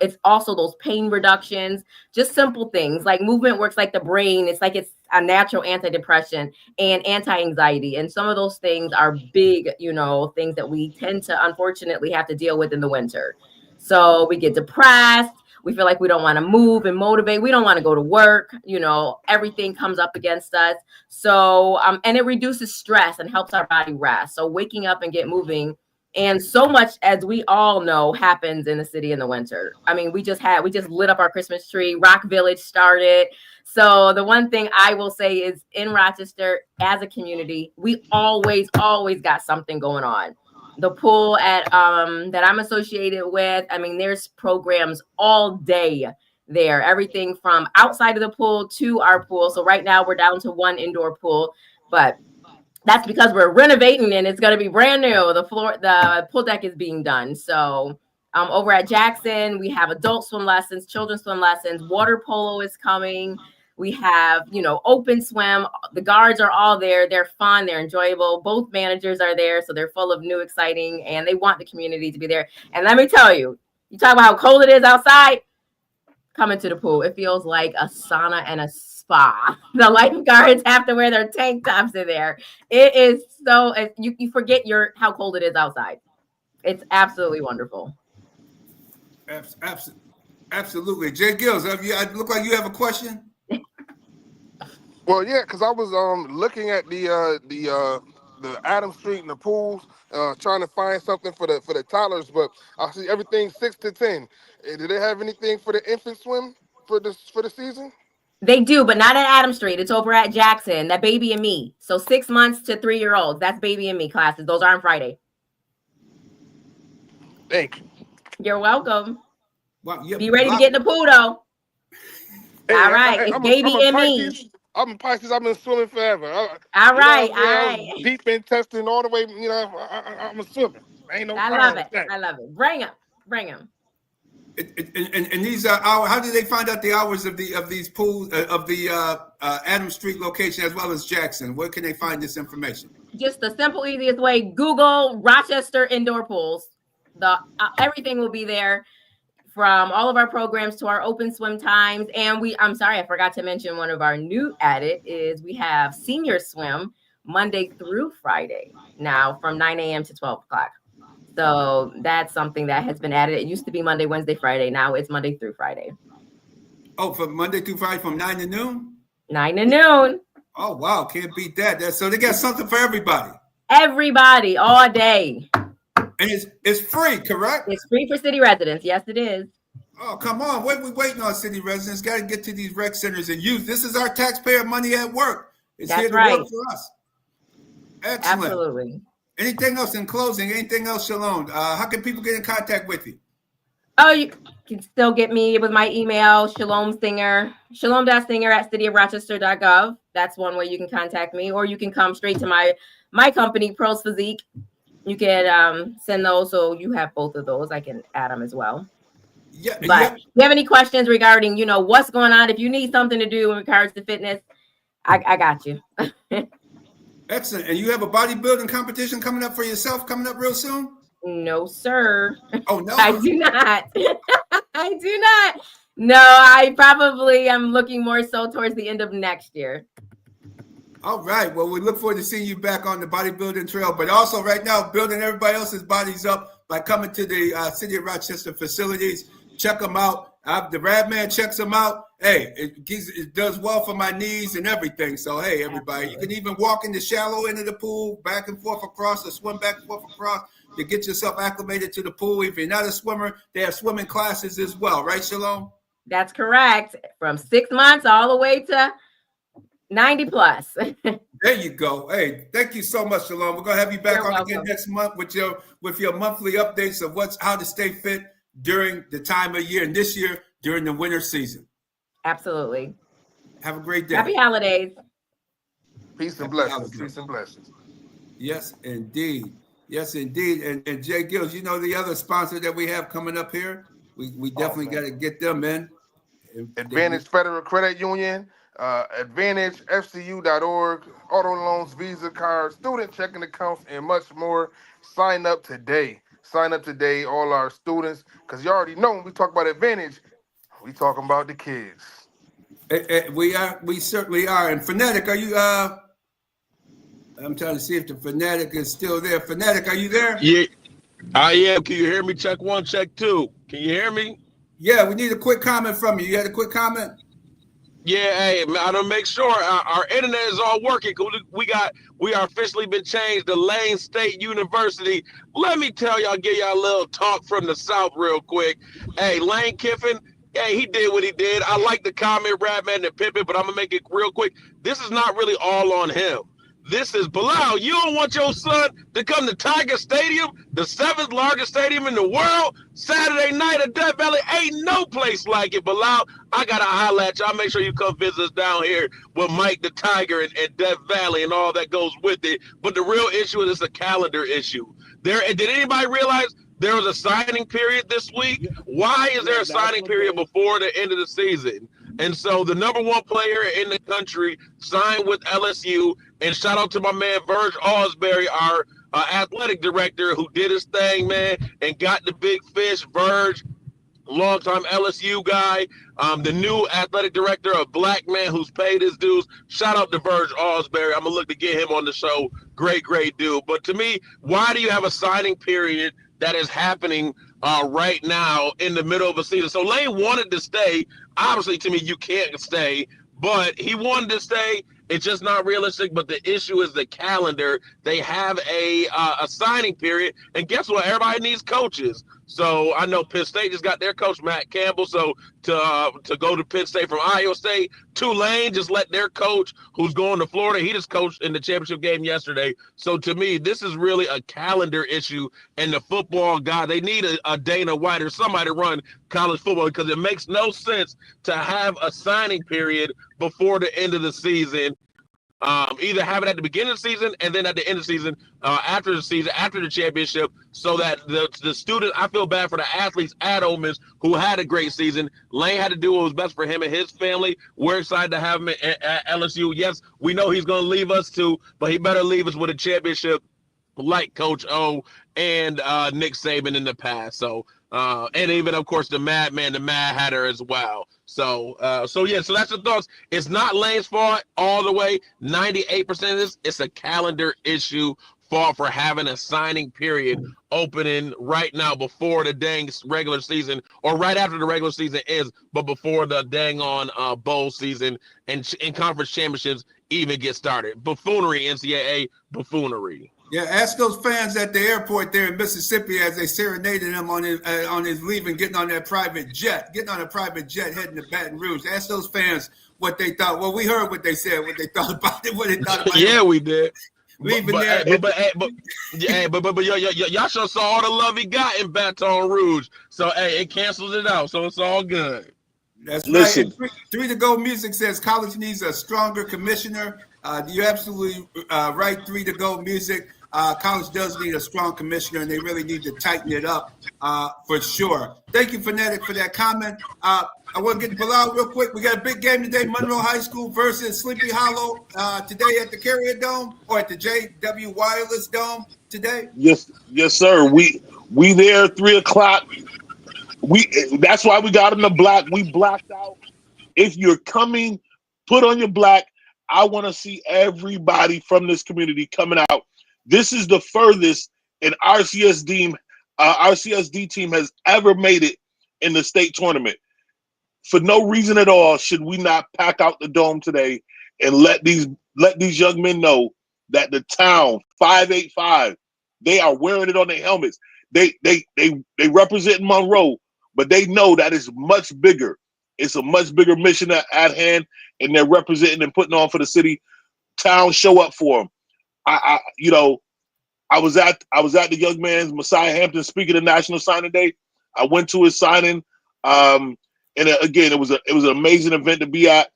It's also those pain reductions, just simple things like movement works like the brain. It's like it's a natural antidepressant and anti-anxiety. And some of those things are big, things that we tend to unfortunately have to deal with in the winter. So we get depressed. We feel like we don't want to move and motivate. We don't want to go to work. Everything comes up against us. So, and it reduces stress and helps our body rest. So waking up and get moving. And so much, as we all know, happens in the city in the winter. I mean, we just lit up our Christmas tree. Rock Village started. So the one thing I will say is in Rochester, as a community, we always got something going on. The pool that I'm associated with, I mean, there's programs all day there. Everything from outside of the pool to our pool. So right now we're down to one indoor pool, but that's because we're renovating and it's going to be brand new. The pool deck is being done. So over at Jackson, we have adult swim lessons, children's swim lessons, water polo is coming. We have, open swim. The guards are all there. They're fun. They're enjoyable. Both managers are there. So they're full of new, exciting, and they want the community to be there. And let me tell you, you talk about how cold it is outside, come into the pool. It feels like a sauna and a spa. The lifeguards have to wear their tank tops in there. It is so, you forget how cold it is outside. It's absolutely wonderful. Absolutely. J-GILLZ, I look like you have a question? Well, yeah, because I was looking at the Adam Street and the pools, trying to find something for the toddlers, but I see everything 6 to 10. Do they have anything for the infant swim for the season? They do, but not at Adam Street. It's over at Jackson. That Baby and Me. So 6 months to 3-year-olds. That's Baby and Me classes. Those are on Friday. Thank you. You're welcome. Wow, yeah, be ready to get in the pool, though. Hey, all right, it's Baby and Me. I'm in Pisces. I've been swimming forever. All right. Deep in testing all the way. I'm a swimmer. Ain't no. I love it. Bring them. And these are how do they find out the hours of these pools of the Adam Street location as well as Jackson? Where can they find this information? Just the simple, easiest way. Google Rochester indoor pools. Everything will be there, from all of our programs to our open swim times. And I'm sorry, I forgot to mention one of our new added is we have senior swim Monday through Friday now from 9 a.m. to 12 o'clock. So that's something that has been added. It used to be Monday, Wednesday, Friday. Now it's Monday through Friday. Oh, from Monday through Friday from 9 to noon? 9 to noon. Oh, wow. Can't beat that. So they got something for everybody. Everybody, all day. And it's free, correct? It's free for city residents. Yes, it is. Oh, come on. What are we waiting on, city residents? Got to get to these rec centers and use. This is our taxpayer money at work. It's here to work for us. Excellent. Absolutely. Anything else in closing? Anything else, Shalom? How can people get in contact with you? Oh, you can still get me with my email, shalom.singer@cityofrochester.gov. That's one way you can contact me, or you can come straight to my company, Pearls Physique. You can send those, so you have both of those. I can add them as well. Yeah. But if you have any questions regarding, what's going on, if you need something to do in regards to fitness, I got you. Excellent. And you have a bodybuilding competition coming up for yourself coming up real soon? No, sir. Oh, no. I do not. I do not. No, I probably am looking more so towards the end of next year. All right. Well, we look forward to seeing you back on the bodybuilding trail, but also right now building everybody else's bodies up by coming to the City of Rochester facilities. Check them out. The Radman checks them out. Hey, it does well for my knees and everything. So, hey, everybody, you can even walk in the shallow end of the pool, back and forth across, or swim back and forth across to get yourself acclimated to the pool. If you're not a swimmer, they have swimming classes as well. Right, Shalom? That's correct. From 6 months all the way to 90 plus. There you go. Hey, thank you so much, Shalom. We're gonna have you back on again next month with your monthly updates of how to stay fit during the time of year, and this year during the winter season. Absolutely. Have a great day. Happy holidays. Peace and blessings. Peace and blessings. Yes, indeed. Yes, indeed. And J-GILLZ, the other sponsor that we have coming up here, we definitely got to get them in. Advantage Federal Credit Union. AdvantageFCU.org, auto loans, Visa cards, student checking accounts, and much more. Sign up today. All our students, because you already know when we talk about Advantage, we talking about the kids. We certainly are. And Fanatic, are you? I'm trying to see if the Fanatic is still there. Fanatic, are you there? Yeah, I am. Can you hear me? Check 1, check 2. Can you hear me? Yeah, we need a quick comment from you. You had a quick comment? Yeah, hey, I don't make sure our internet is all working. We are officially been changed to Lane State University. Let me tell y'all, give y'all a little talk from the South real quick. Hey, Lane Kiffin, hey, he did what he did. I like the comment, Radman and Pimp, but I'm gonna make it real quick. This is not really all on him. This is Bilal. You don't want your son to come to Tiger Stadium, the 7th largest stadium in the world, Saturday night at Death Valley. Ain't no place like it, Bilal. I got to holler at y'all. Make sure you come visit us down here with Mike the Tiger and Death Valley and all that goes with it. But the real issue is it's a calendar issue. Did anybody realize there was a signing period this week? Why is there a signing period before the end of the season? And so the number one player in the country signed with LSU. And shout out to my man Verge Osbury, our athletic director, who did his thing, man, and got the big fish. Verge, longtime LSU guy, the new athletic director, a black man who's paid his dues. Shout out to Verge Osbury. I'm going to look to get him on the show. Great dude. But to me, why do you have a signing period that is happening right now in the middle of a season? So Lane wanted to stay. Obviously, to me, you can't stay, but he wanted to stay. It's just not realistic. But the issue is the calendar. They have a signing period, and guess what? Everybody needs coaches. So I know Penn State just got their coach, Matt Campbell. So to go to Penn State from Iowa State, Tulane just let their coach, who's going to Florida, he just coached in the championship game yesterday. So to me, this is really a calendar issue. And the football guy, they need a Dana White or somebody to run college football, because it makes no sense to have a signing period before the end of the season. Either have it at the beginning of the season and then at the end of the season, after the season, after the championship, so that the student, I feel bad for the athletes at Ole Miss who had a great season. Lane had to do what was best for him and his family. We're excited to have him at LSU. Yes, we know he's going to leave us too, but he better leave us with a championship like Coach O and Nick Saban in the past. So, and even, of course, the Madman, the Mad Hatter as well. So that's the thoughts. It's not Lane's fault all the way. 98% of this, it's a calendar issue for having a signing period opening right now before the dang regular season, or right after the regular season ends, but before the dang on bowl season and conference championships even get started. Buffoonery, NCAA buffoonery. Yeah, ask those fans at the airport there in Mississippi as they serenaded him on his leaving, getting on a private jet heading to Baton Rouge. Ask those fans what they thought. Well, we heard what they said, what they thought about it, what they thought about it. Yeah, we did. Leaving there. But y'all sure saw all the love he got in Baton Rouge. So, hey, it cancels it out. So it's all good. That's right. Three to Go Music says college needs a stronger commissioner. You're absolutely right. 3 to Go Music. College does need a strong commissioner, and they really need to tighten it up for sure. Thank you, Fanatic, for that comment. I want to get to Bilal real quick. We got a big game today, Monroe High School versus Sleepy Hollow today at the Carrier Dome, or at the JW Wireless Dome today. Yes, sir. We there 3 o'clock. That's why we got in the black. We blacked out. If you're coming, put on your black. I want to see everybody from this community coming out. This is the furthest an RCSD team has ever made it in the state tournament. For no reason at all should we not pack out the dome today and let these young men know that the town 585, they are wearing it on their helmets. They represent Monroe, but they know that it's much bigger. It's a much bigger mission at hand, and they're representing and putting on for the city. Town show up for them. I was at the young man's Messiah Hampton speaking at National Signing Day. I went to his signing, and again, it was an amazing event to be at.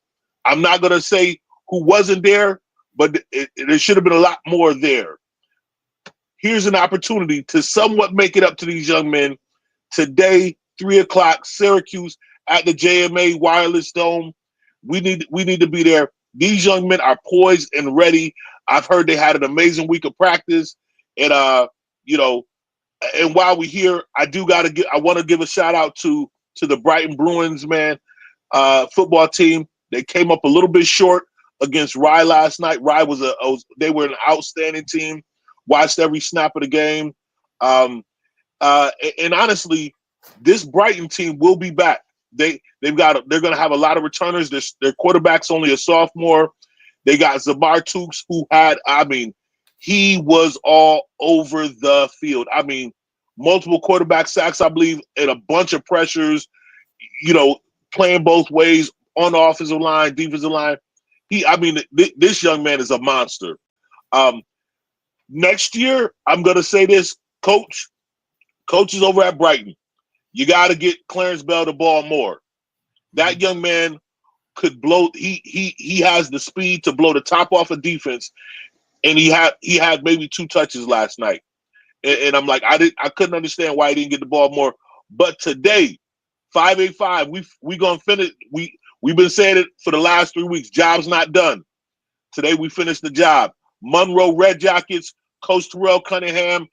I'm not gonna say who wasn't there, but there should have been a lot more there. Here's an opportunity to somewhat make it up to these young men today, 3 o'clock, Syracuse at the JMA Wireless Dome. We need to be there. These young men are poised and ready. I've heard they had an amazing week of practice, and and while we're here, I want to give a shout out to the Brighton Bruins, man, football team. They came up a little bit short against Rye last night. Rye they were an outstanding team. Watched every snap of the game, and honestly, this Brighton team will be back. They're going to have a lot of returners. Their quarterback's only a sophomore. They got Zabar Tukes, who he was all over the field. Multiple quarterback sacks, I believe, and a bunch of pressures, playing both ways on the offensive line, defensive line. This young man is a monster. Next year, I'm going to say this, coaches over at Brighton, you got to get Clarence Bell the ball more. That young man could blow. He has the speed to blow the top off of defense, and he had maybe 2 touches last night. And I'm like, I couldn't understand why he didn't get the ball more. But today, 585, we gonna finish. We We've been saying it for the last 3 weeks. Job's not done. Today we finished the job. Monroe Red Jackets, Coach Terrell Cunningham,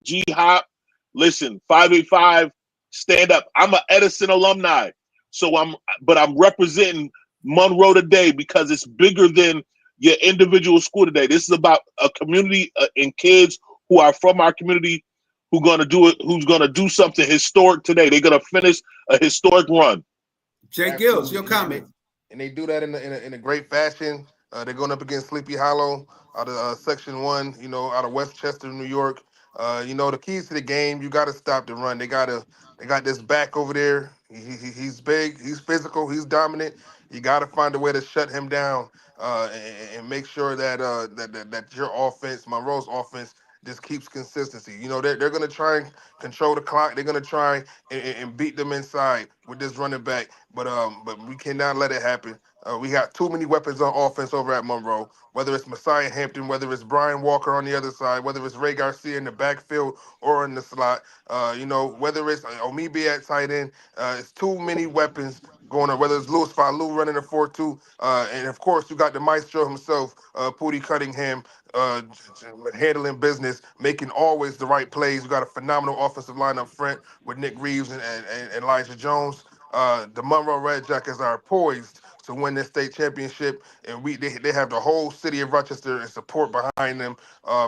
G Hop. Listen, 585, stand up. I'm an Edison alumni, I'm representing Monroe today because it's bigger than your individual school today. This is about a community and kids who are from our community who's going to do something historic today. They're going to finish a historic run. J-GILLZ, your comment. And they do that in a great fashion. They're going up against Sleepy Hollow out of Section 1, out of Westchester, New York. The keys to the game, you got to stop the run. They got this back over there. He's big, he's physical, he's dominant. You got to find a way to shut him down and make sure that that your offense, Monroe's offense, just keeps consistency. They're going to try and control the clock. They're going to try and beat them inside with this running back. But we cannot let it happen. We got too many weapons on offense over at Monroe, whether it's Messiah Hampton, whether it's Brian Walker on the other side, whether it's Ray Garcia in the backfield or in the slot, whether it's Omibe at tight end. It's too many weapons going on, whether it's Louis Falou running a 4-2. And, of course, you got the maestro himself, Pootie Cunningham, handling business, making always the right plays. You got a phenomenal offensive line up front with Nick Reeves and Elijah Jones. The Monroe Red Jackets are poised to win this state championship, and they have the whole city of Rochester and support behind them.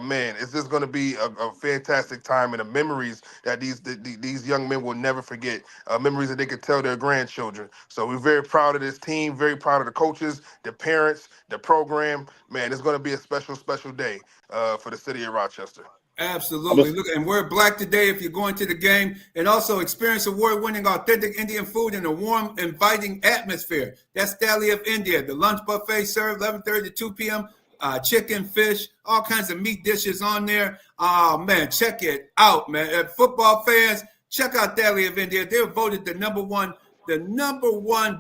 Man, it's just going to be a fantastic time and the memories that these young men will never forget, memories that they could tell their grandchildren. So we're very proud of this team, very proud of the coaches, the parents, the program. Man, it's going to be a special, special day for the city of Rochester. Absolutely. Look, and we're black today if you're going to the game, and also experience award-winning authentic Indian food in a warm, inviting atmosphere. That's Dali of India. The lunch buffet served 11:30 to 2 p.m. Chicken, fish, all kinds of meat dishes on there. Oh, man, check it out, man. Football fans, check out Dali of India. They were voted the number one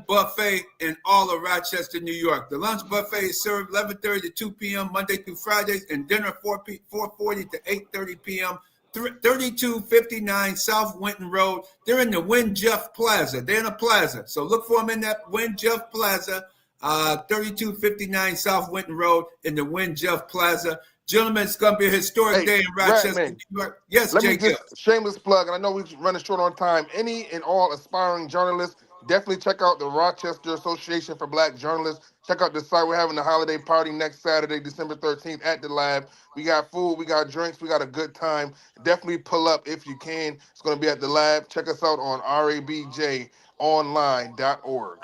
buffet in all of Rochester, New York. The lunch buffet is served 11:30 to 2 p.m. Monday through Fridays, and dinner 4:40 to 8:30 p.m. 3259 South Winton Road. They're in the Win Jeff Plaza. They're in a plaza, so look for them in that Win Jeff Plaza, 3259 South Winton Road in the Win Jeff Plaza. Gentlemen, it's going to be a historic day in Rochester, New York. Yes, Let me J-GILLZ. just shameless plug, and I know we're running short on time. Any and all aspiring journalists, definitely check out the Rochester Association for Black Journalists. Check out the site. We're having a holiday party next Saturday, December 13th at the lab. We got food, we got drinks, we got a good time. Definitely pull up if you can. It's going to be at the lab. Check us out on rabjonline.org.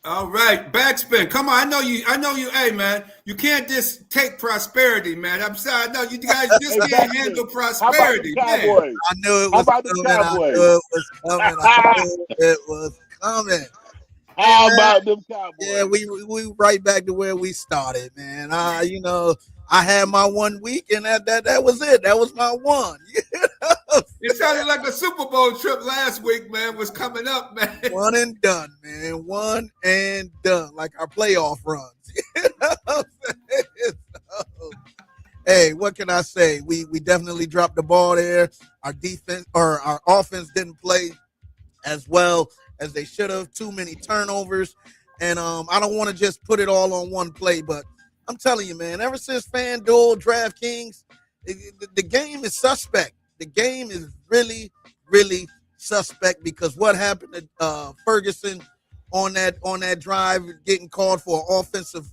All right, BacSpin. Come on, I know you. Hey, man, you can't just take prosperity, man. I'm sorry. No, you guys just can't handle prosperity, man. I knew it was coming. It was coming. How about them Cowboys? Yeah, we right back to where we started, man. I had my 1 week, and that was it. That was my one. It sounded like a Super Bowl trip last week, man, was coming up, man. One and done, man. One and done, like our playoff runs. Hey, what can I say? We definitely dropped the ball there. Our defense or our offense didn't play as well as they should have. Too many turnovers, and I don't want to just put it all on one play, but I'm telling you, man, ever since FanDuel, DraftKings, the game is suspect. The game is really, really suspect because what happened to Ferguson on that drive, getting called for offensive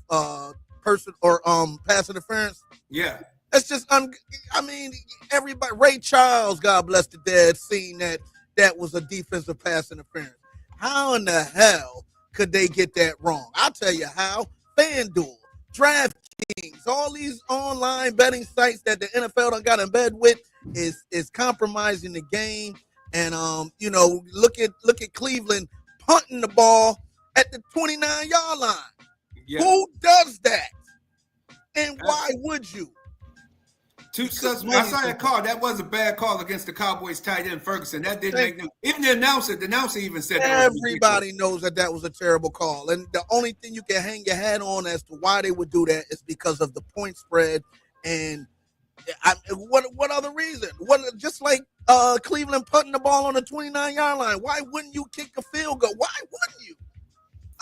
person or pass interference. Yeah, that's just everybody. Ray Charles, God bless the dead, seen that was a defensive pass interference. How in the hell could they get that wrong? I'll tell you how. FanDuel, DraftKings, all these online betting sites that the NFL done got in bed with is compromising the game. And look at Cleveland punting the ball at the 29-yard line. Yeah. Who does that? And why would you? I saw that call. That was a bad call against the Cowboys tight end Ferguson. That didn't make no. Even the announcer even said that. Everybody knows that was a terrible call. And the only thing you can hang your hat on as to why they would do that is because of the point spread. And what other reason? Just like Cleveland punting the ball on the 29-yard line. Why wouldn't you kick a field goal? Why wouldn't you?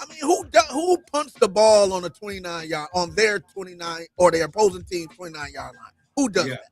I mean, who does who punts the ball on a 29-yard on their 29 or their opposing team's 29-yard line? Who does that?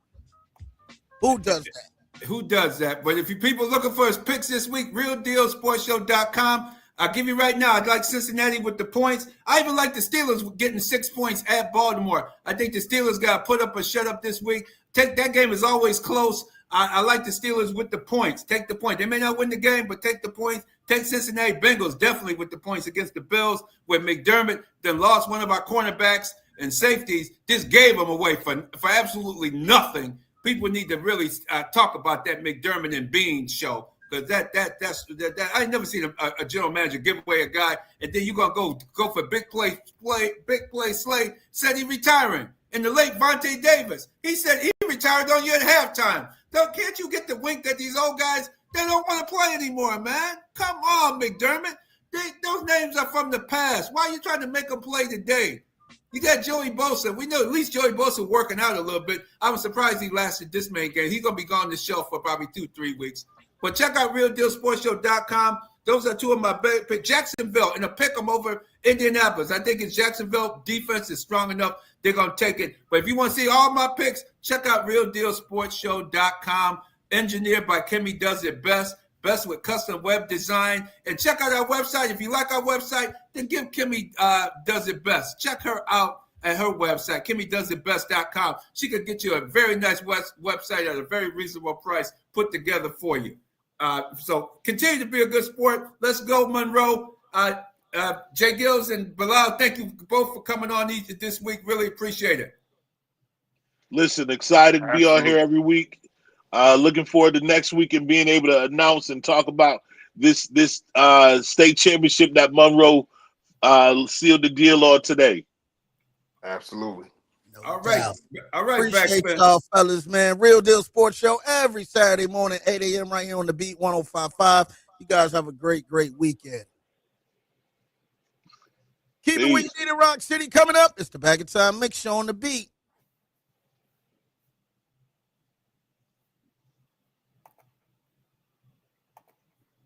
Who does that? Who does that? But if you people looking for his picks this week, realdealsportshow.com. I'll give you right now. I'd like Cincinnati with the points. I even like the Steelers getting 6 points at Baltimore. I think the Steelers got to put up or shut up this week. That game is always close. I like the Steelers with the points. Take the point. They may not win the game, but take the points. Take Cincinnati Bengals definitely with the points against the Bills, where McDermott then lost one of our cornerbacks and safeties, just gave them away for absolutely nothing. People need to really talk about that McDermott and Bean show. Because that I ain't never seen a general manager give away a guy, and then you're gonna go for big play Slay said he retiring. And the late Vontae Davis, he said he retired on you at halftime. Can't you get the wink that these old guys, they don't want to play anymore, man? Come on, McDermott. Those names are from the past. Why are you trying to make them play today? You got Joey Bosa. We know at least Joey Bosa working out a little bit. I was surprised he lasted this many games. He's gonna be gone the shelf for probably 2-3 weeks. But check out realdealsportshow.com. Those are two of my big picks. Jacksonville in a pick 'em over Indianapolis. I think in Jacksonville defense is strong enough. They're going to take it. But if you want to see all my picks, check out realdealsportshow.com. Engineered by Kimmy Does It Best. Best with custom web design. And check out our website. If you like our website, then give Kimmy Does It Best. Check her out at her website, kimmydoesitbest.com. She could get you a very nice website at a very reasonable price put together for you. So continue to be a good sport. Let's go, Monroe. J-GILLZ and Bilal, thank you both for coming on this week. Really appreciate it. Listen, excited to be on here every week. Looking forward to next week and being able to announce and talk about this state championship that Monroe sealed the deal on today. Absolutely. All right. Appreciate BacSpin. y'all, fellas, man. Real Deal Sports Show every Saturday morning, 8 a.m. right here on the Beat 105.5. You guys have a great weekend. Keep it where you need it, Rock City. Coming up, it's the Bag of Time Mix Show on the Beat